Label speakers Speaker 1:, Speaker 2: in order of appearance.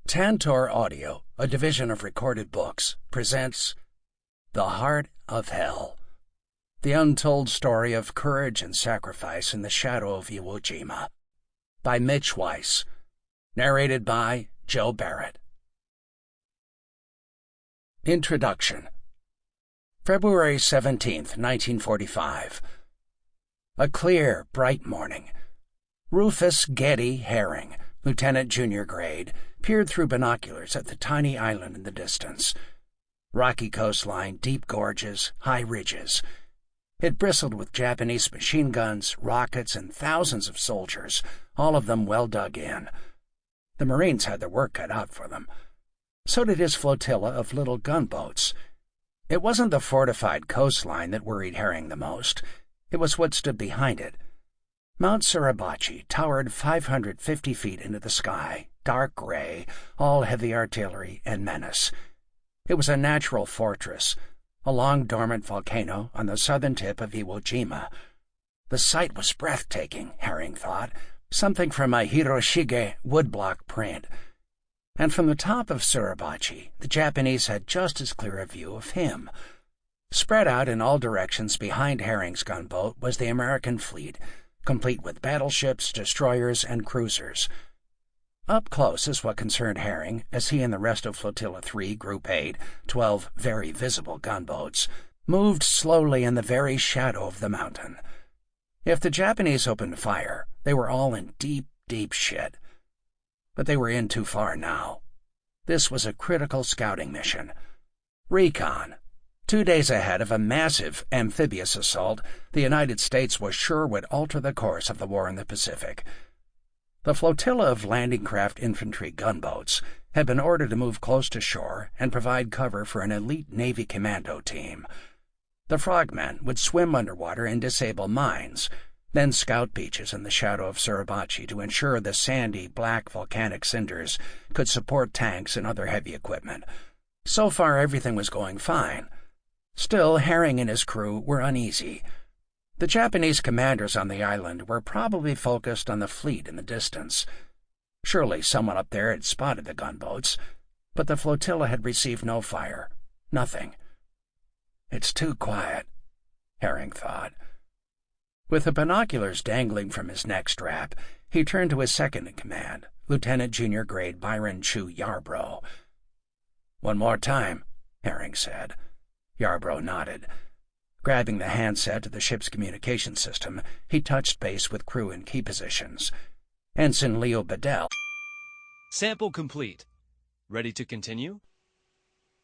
Speaker 1: Tantor Audio, a division of Recorded Books, presents The Heart of Hell, the untold story of courage and sacrifice in the shadow of Iwo Jima, by Mitch Weiss, narrated by Joe Barrett. Introduction. February 17th, 1945. A clear, bright morning. Rufus Geddy Herring, Lieutenant Junior Grade, peered through binoculars at the tiny island in the distance. Rocky coastline, deep gorges, high ridges. It bristled with Japanese machine guns, rockets, and thousands of soldiers, all of them well dug in. The Marines had their work cut out for them. So did his flotilla of little gunboats. It wasn't the fortified coastline that worried Herring the most. It was what stood behind it. Mount Suribachi towered 550 feet into the sky, dark gray, all heavy artillery and menace. It was a natural fortress, a long dormant volcano on the southern tip of Iwo Jima. The sight was breathtaking, Herring thought, something from a Hiroshige woodblock print. And from the top of Suribachi, the Japanese had just as clear a view of him. Spread out in all directions behind Herring's gunboat was the American fleet, complete with battleships, destroyers, and cruisers. Up close is what concerned Herring, as he and the rest of Flotilla 3, Group 8, 12 very visible gunboats, moved slowly in the very shadow of the mountain. If the Japanese opened fire, they were all in deep, deep shit. But they were in too far now. This was a critical scouting mission. Recon. 2 days ahead of a massive amphibious assault the United States was sure would alter the course of the war in the Pacific. The flotilla of landing craft infantry gunboats had been ordered to move close to shore and provide cover for an elite Navy commando team. The frogmen would swim underwater and disable mines, then scout beaches in the shadow of Suribachi to ensure the sandy, black volcanic cinders could support tanks and other heavy equipment. So far everything was going fine. Still, Herring and his crew were uneasy. The Japanese commanders on the island were probably focused on the fleet in the distance. Surely someone up there had spotted the gunboats, but the flotilla had received no fire. Nothing. It's too quiet, Herring thought. With the binoculars dangling from his neck strap, he turned to his second-in-command, Lieutenant Junior Grade Byron Chu Yarbrough. "One more time," Herring said. Yarbrough nodded. Grabbing the handset to the ship's communication system, he touched base with crew in key positions. Ensign Leo Bedell.
Speaker 2: Sample complete. Ready to continue?